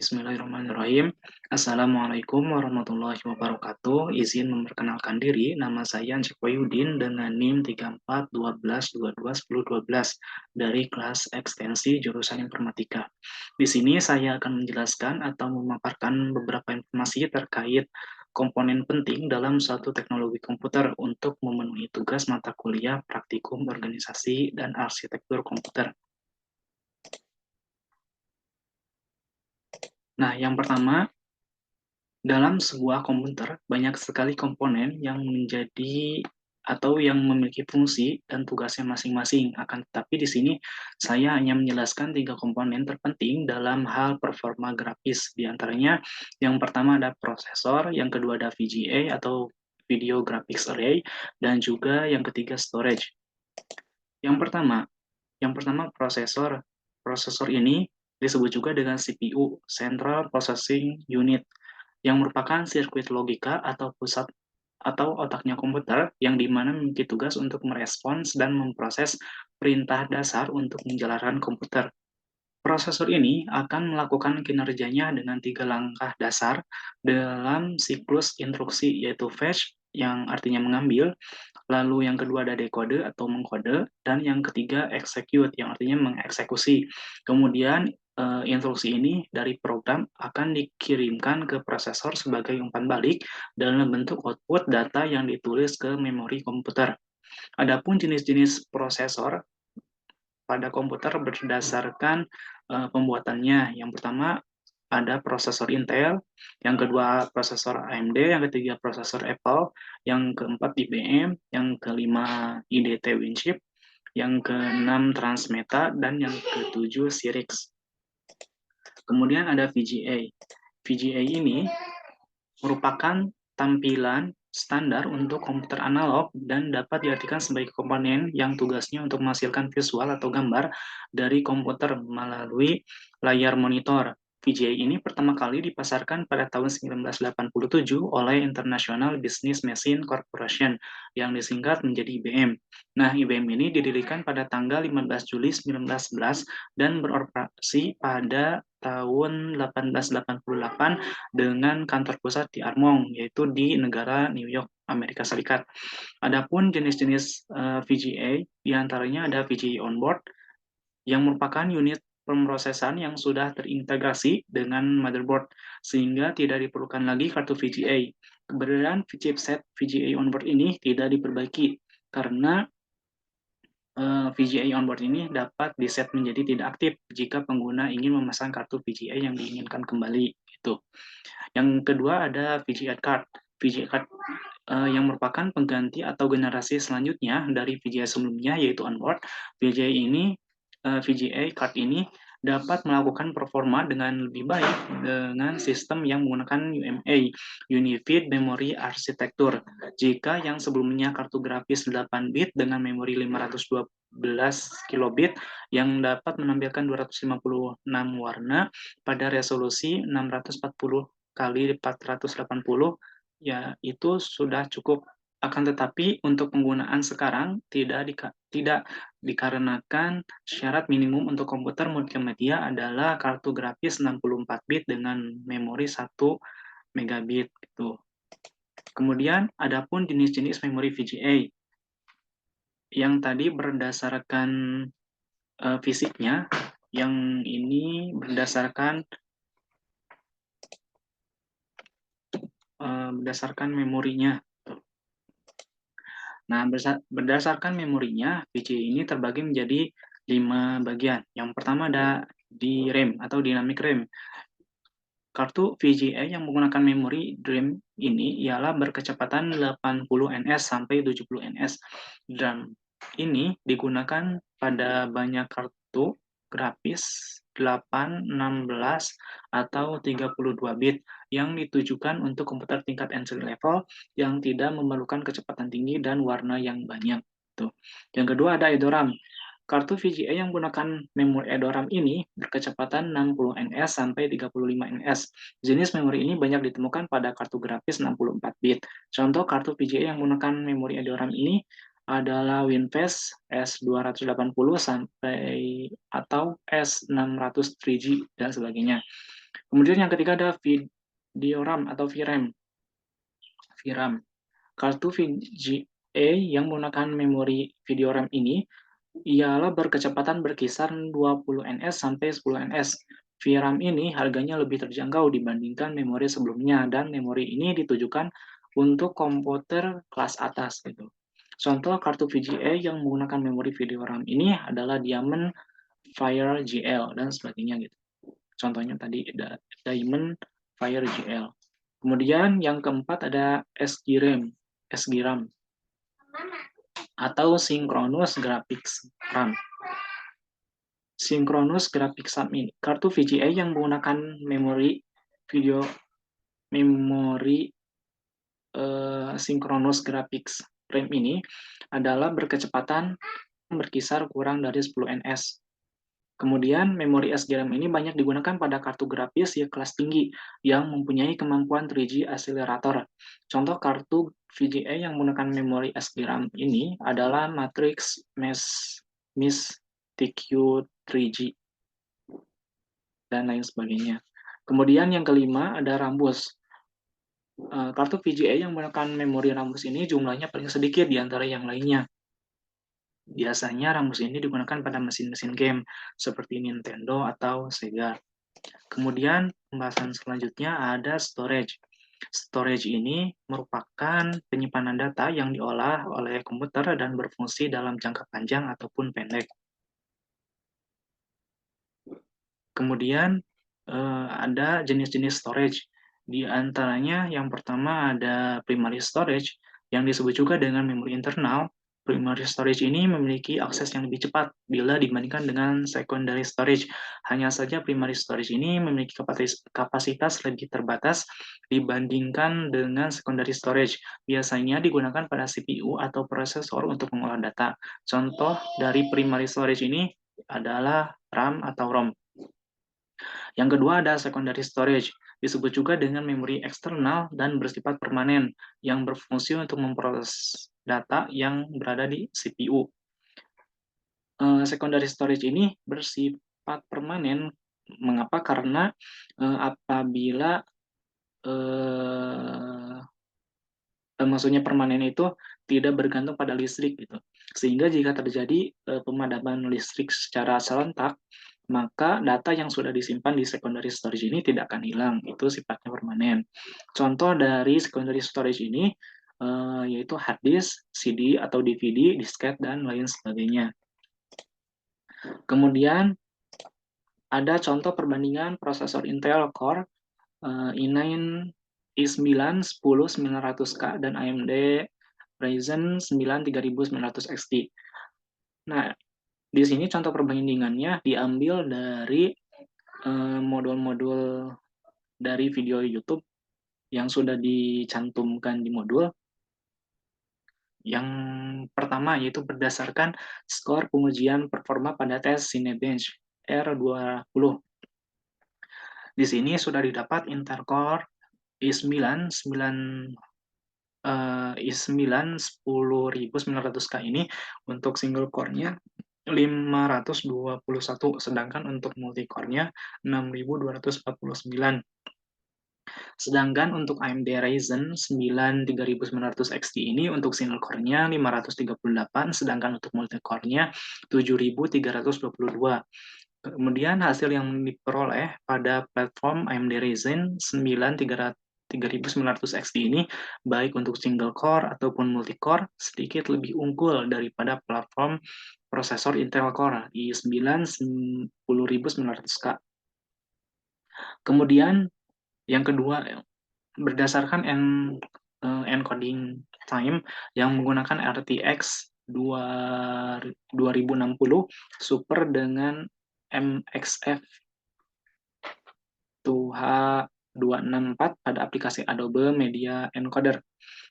Bismillahirrahmanirrahim. Assalamualaikum warahmatullahi wabarakatuh. Izin memperkenalkan diri, nama saya Ancik Wahyudin dengan NIM 3412221012 dari kelas ekstensi jurusan Informatika. Di sini saya akan menjelaskan atau memaparkan beberapa informasi terkait komponen penting dalam suatu teknologi komputer untuk memenuhi tugas mata kuliah praktikum organisasi dan arsitektur komputer. Nah, yang pertama, dalam sebuah komputer, banyak sekali komponen yang menjadi atau yang memiliki fungsi dan tugasnya masing-masing. Akan tetapi di sini saya hanya menjelaskan tiga komponen terpenting dalam hal performa grafis. Di antaranya, yang pertama ada prosesor, yang kedua ada VGA atau Video Graphics Array, dan juga yang ketiga storage. Yang pertama, prosesor. Prosesor ini disebut juga dengan CPU, Central Processing Unit, yang merupakan sirkuit logika atau pusat atau otaknya komputer yang dimana memiliki tugas untuk merespons dan memproses perintah dasar untuk menjalankan komputer. Prosesor ini akan melakukan kinerjanya dengan tiga langkah dasar dalam siklus instruksi, yaitu fetch, yang artinya mengambil, lalu yang kedua ada dekode atau mengkode, dan yang ketiga execute, yang artinya mengeksekusi. Kemudian instruksi ini dari program akan dikirimkan ke prosesor sebagai umpan balik dalam bentuk output data yang ditulis ke memori komputer. Adapun jenis-jenis prosesor pada komputer berdasarkan pembuatannya. Yang pertama ada prosesor Intel, yang kedua prosesor AMD, yang ketiga prosesor Apple, yang keempat IBM, yang kelima IDT Winchip, yang keenam Transmeta, dan yang ketujuh Cyrix. Kemudian ada VGA. VGA ini merupakan tampilan standar untuk komputer analog dan dapat diartikan sebagai komponen yang tugasnya untuk menghasilkan visual atau gambar dari komputer melalui layar monitor. VGA ini pertama kali dipasarkan pada tahun 1987 oleh International Business Machine Corporation yang disingkat menjadi IBM. Nah, IBM ini didirikan pada tanggal 15 Juli 1911 dan beroperasi pada tahun 1888 dengan kantor pusat di Armonk, yaitu di negara New York, Amerika Serikat. Adapun jenis-jenis VGA, diantaranya ada VGA onboard, yang merupakan unit pemrosesan yang sudah terintegrasi dengan motherboard, sehingga tidak diperlukan lagi kartu VGA. Keberadaan chipset VGA onboard ini tidak diperbaiki, karena VGA onboard ini dapat diset menjadi tidak aktif jika pengguna ingin memasang kartu VGA yang diinginkan kembali. Gitu. Yang kedua ada VGA card. VGA card yang merupakan pengganti atau generasi selanjutnya dari VGA sebelumnya, yaitu onboard. VGA card ini dapat melakukan performa dengan lebih baik dengan sistem yang menggunakan UMA, Unified Memory Architecture. Jika yang sebelumnya kartu grafis 8 bit dengan memori 512 kilobit yang dapat menampilkan 256 warna pada resolusi 640 kali 480, ya itu sudah cukup. Akan tetapi untuk penggunaan sekarang tidak dikarenakan syarat minimum untuk komputer multimedia adalah kartu grafis 64 bit dengan memori 1 megabit gitu. Kemudian adapun jenis-jenis memori VGA yang tadi berdasarkan fisiknya, yang ini berdasarkan memorinya. Nah, berdasarkan memorinya, VGA ini terbagi menjadi 5 bagian. Yang pertama ada DRAM atau Dynamic RAM. Kartu VGA yang menggunakan memori DRAM ini ialah berkecepatan 80 ns sampai 70 ns. Dan ini digunakan pada banyak kartu grafis 8, 16, atau 32 bit yang ditujukan untuk komputer tingkat entry level yang tidak memerlukan kecepatan tinggi dan warna yang banyak. Tuh. Yang kedua ada EDORAM. Kartu VGA yang menggunakan memori EDORAM ini berkecepatan 60 ns sampai 35 ns. Jenis memori ini banyak ditemukan pada kartu grafis 64 bit. Contoh kartu VGA yang menggunakan memori EDORAM ini adalah WinFast S280 sampai atau S600 3G dan sebagainya. Kemudian yang ketiga ada video RAM atau VRAM. VRAM. Kartu VGA yang menggunakan memori video RAM ini ialah berkecepatan berkisar 20 ns sampai 10 ns. VRAM ini harganya lebih terjangkau dibandingkan memori sebelumnya dan memori ini ditujukan untuk komputer kelas atas gitu. Contoh kartu VGA yang menggunakan memori video RAM ini adalah Diamond Fire GL dan sebagainya gitu. Contohnya tadi ada Diamond Fire GL. Kemudian yang keempat ada SGRAM atau Synchronous Graphics RAM. Synchronous Graphics RAM ini kartu VGA yang menggunakan memori Synchronous Graphics RAM ini adalah berkecepatan berkisar kurang dari 10 ns. Kemudian, memori SGRAM ini banyak digunakan pada kartu grafis ya kelas tinggi yang mempunyai kemampuan 3G accelerator. Contoh kartu VGA yang menggunakan memori SGRAM ini adalah Matrix Miss TQ 3G dan lain sebagainya. Kemudian yang kelima ada Rambus. Kartu VGA yang menggunakan memori Rambus ini jumlahnya paling sedikit di antara yang lainnya. Biasanya Rambus ini digunakan pada mesin-mesin game seperti Nintendo atau Sega. Kemudian pembahasan selanjutnya ada storage. Storage ini merupakan penyimpanan data yang diolah oleh komputer dan berfungsi dalam jangka panjang ataupun pendek. Kemudian ada jenis-jenis storage. Di antaranya yang pertama ada primary storage yang disebut juga dengan memori internal. Primary storage ini memiliki akses yang lebih cepat bila dibandingkan dengan secondary storage. Hanya saja primary storage ini memiliki kapasitas lebih terbatas dibandingkan dengan secondary storage. Biasanya digunakan pada CPU atau prosesor untuk mengolah data. Contoh dari primary storage ini adalah RAM atau ROM. Yang kedua ada secondary storage, disebut juga dengan memori eksternal dan bersifat permanen yang berfungsi untuk memproses data yang berada di CPU. Secondary storage ini bersifat permanen. Mengapa? Karena apabila maksudnya permanen itu tidak bergantung pada listrik gitu. Sehingga jika terjadi pemadaman listrik secara serentak, maka data yang sudah disimpan di secondary storage ini tidak akan hilang. Itu sifatnya permanen. Contoh dari secondary storage ini yaitu hard disk, CD atau DVD, disket dan lain sebagainya. Kemudian ada contoh perbandingan prosesor Intel Core i9, i9 10900K dan AMD Ryzen 9 3900 XT. Nah, di sini contoh perbandingannya diambil dari modul-modul dari video YouTube yang sudah dicantumkan di modul. Yang pertama yaitu berdasarkan skor pengujian performa pada tes Cinebench R20. Di sini sudah didapat Intel Core i9 10900K ini untuk single core-nya 521, sedangkan untuk multi core-nya 6249. Sedangkan untuk AMD Ryzen 9 3900 XT ini untuk single core-nya 538, sedangkan untuk multi core-nya 7322. Kemudian hasil yang diperoleh pada platform AMD Ryzen 9 3900 XT ini, baik untuk single core ataupun multi core, sedikit lebih unggul daripada platform prosesor Intel Core i9 10900K. Kemudian yang kedua, berdasarkan encoding time yang menggunakan RTX 2060 Super dengan MXF 2H264 pada aplikasi Adobe Media Encoder.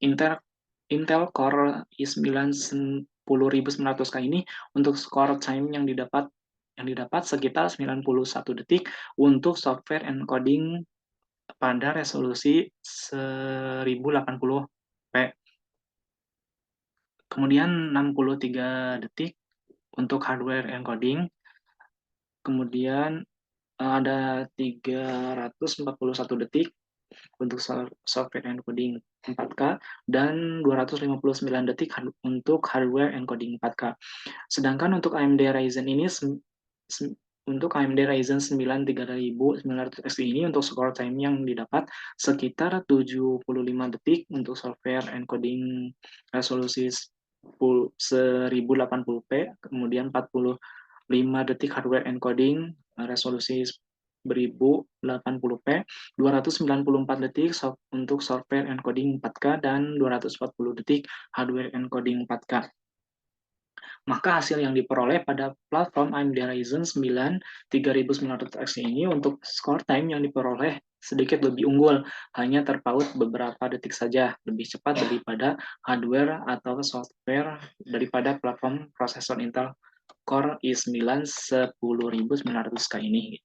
Intel Core i9 10900K ini untuk score time yang didapat sekitar 91 detik untuk software encoding pada resolusi 1080p. Kemudian 63 detik untuk hardware encoding. Kemudian ada 341 detik untuk software encoding 4K dan 259 detik untuk hardware encoding 4K. Sedangkan untuk AMD Ryzen ini untuk AMD Ryzen 9 3900X ini untuk score time yang didapat sekitar 75 detik untuk software encoding resolusi 1080p, kemudian 45 detik hardware encoding resolusi 1080p, 294 detik untuk software encoding 4K, dan 240 detik hardware encoding 4K. Maka hasil yang diperoleh pada platform AMD Ryzen 9 3900X ini untuk score time yang diperoleh sedikit lebih unggul, hanya terpaut beberapa detik saja, lebih cepat daripada hardware atau software daripada platform prosesor Intel Core i9 10900K ini.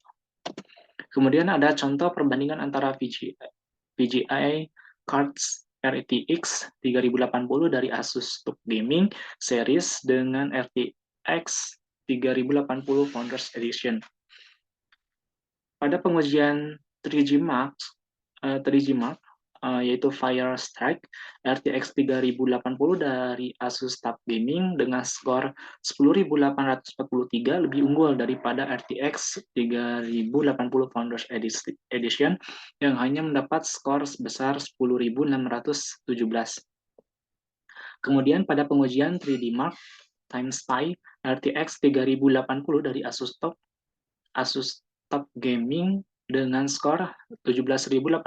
Kemudian ada contoh perbandingan antara VGA Cards RTX 3080 dari Asus TUF Gaming Series dengan RTX 3080 Founders Edition. Pada pengujian 3G Mark, yaitu Fire Strike RTX 3080 dari Asus TUF Gaming dengan skor 10.843 lebih unggul daripada RTX 3080 Founders Edition yang hanya mendapat skor sebesar 10.617. Kemudian pada pengujian 3D Mark Times Pi RTX 3080 dari Asus TUF Gaming dengan skor 17.876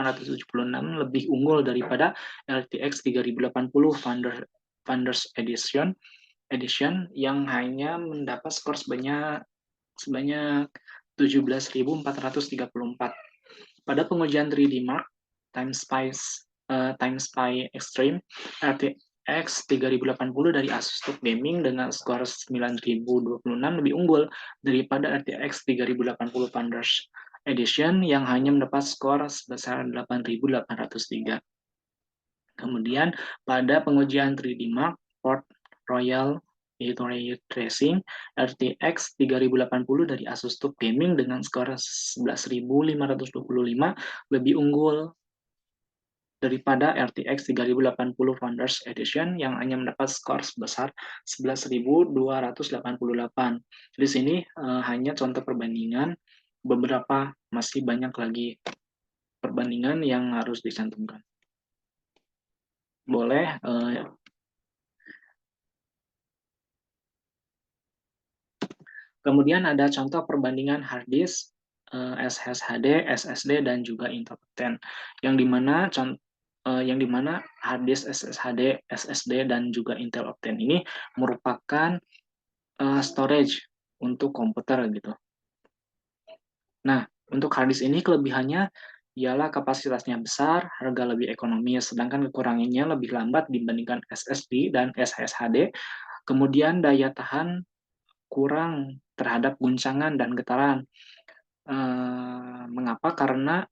lebih unggul daripada RTX 3080 Founders Edition yang hanya mendapat skor sebanyak 17.434. Pada pengujian 3D Mark Times Pi Extreme RTX 3080 dari Asus TUF Gaming dengan skor 9.026 lebih unggul daripada RTX 3080 Founders Edition yang hanya mendapat skor sebesar 8.803. Kemudian pada pengujian 3D Mark Port Royal yaitu Ray Tracing RTX 3080 dari Asus TUF Gaming dengan skor 11.525 lebih unggul daripada RTX 3080 Founders Edition yang hanya mendapat skor sebesar 11.288. Di sini hanya contoh perbandingan, beberapa masih banyak lagi perbandingan yang harus dicantumkan. Boleh kemudian ada contoh perbandingan hard disk, SSHD, SSD, dan juga Intel Optane yang dimana hard disk SSHD, SSD, dan juga Intel Optane ini merupakan storage untuk komputer gitu. Nah, untuk hard disk ini kelebihannya ialah kapasitasnya besar, harga lebih ekonomis, sedangkan kekurangannya lebih lambat dibandingkan SSD dan SSHD. Kemudian daya tahan kurang terhadap guncangan dan getaran. Mengapa? Karena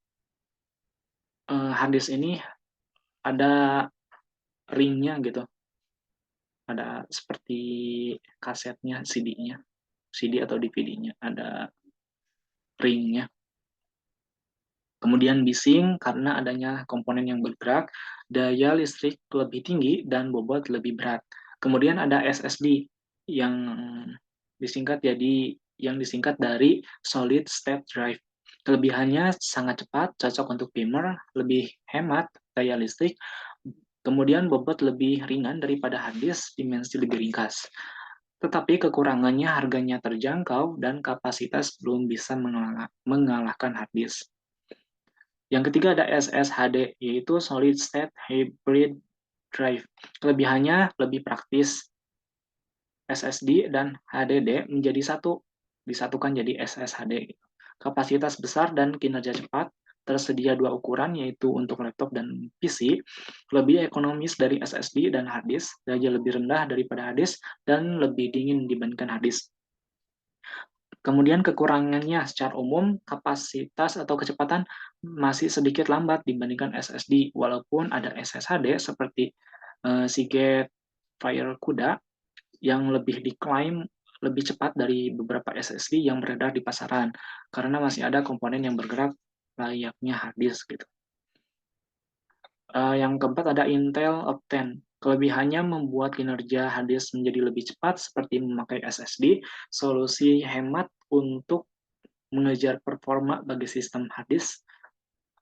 hard disk ini ada ringnya gitu, ada seperti kasetnya, CD atau DVD-nya, ada ringnya. Kemudian bising karena adanya komponen yang bergerak, daya listrik lebih tinggi, dan bobot lebih berat. Kemudian ada SSD yang disingkat dari Solid State Drive. Kelebihannya sangat cepat, cocok untuk gamer, lebih hemat daya listrik, kemudian bobot lebih ringan daripada hard disk, dimensi lebih ringkas. Tetapi kekurangannya harganya terjangkau dan kapasitas belum bisa mengalahkan hard disk. Yang ketiga ada SSHD, yaitu Solid State Hybrid Drive. Kelebihannya lebih praktis. SSD dan HDD menjadi satu, disatukan jadi SSHD. Kapasitas besar dan kinerja cepat, tersedia dua ukuran, yaitu untuk laptop dan PC, lebih ekonomis dari SSD dan hard disk, daya lebih rendah daripada hard disk, dan lebih dingin dibandingkan hard disk. Kemudian kekurangannya secara umum, kapasitas atau kecepatan masih sedikit lambat dibandingkan SSD, walaupun ada SSHD seperti Seagate Fire CUDA yang lebih diklaim lebih cepat dari beberapa SSD yang beredar di pasaran, karena masih ada komponen yang bergerak layaknya hard disk gitu. Yang keempat ada Intel Optane. Kelebihannya membuat kinerja hard disk menjadi lebih cepat seperti memakai SSD, solusi hemat untuk mengejar performa bagi sistem hard disk.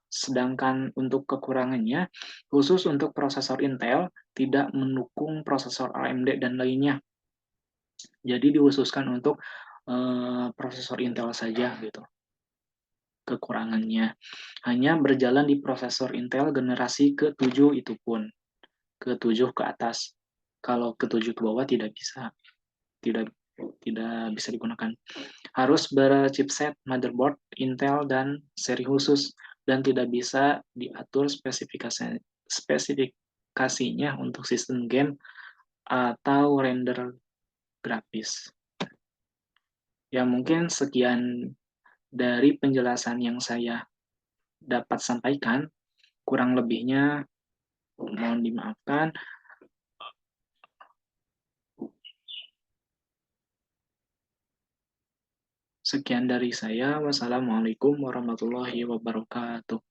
Sedangkan untuk kekurangannya, khusus untuk prosesor Intel, tidak mendukung prosesor AMD dan lainnya. Jadi dikhususkan untuk prosesor Intel saja gitu. Kekurangannya hanya berjalan di prosesor Intel generasi ke-7 itu pun. Ke-7 ke atas. Kalau ke-7 ke bawah tidak bisa. Tidak tidak bisa digunakan. Harus berchipset motherboard Intel dan seri khusus dan tidak bisa diatur spesifikasinya untuk sistem game atau render grafis. Ya mungkin sekian dari penjelasan yang saya dapat sampaikan. Kurang lebihnya mohon dimaafkan. Sekian dari saya. Wassalamualaikum warahmatullahi wabarakatuh.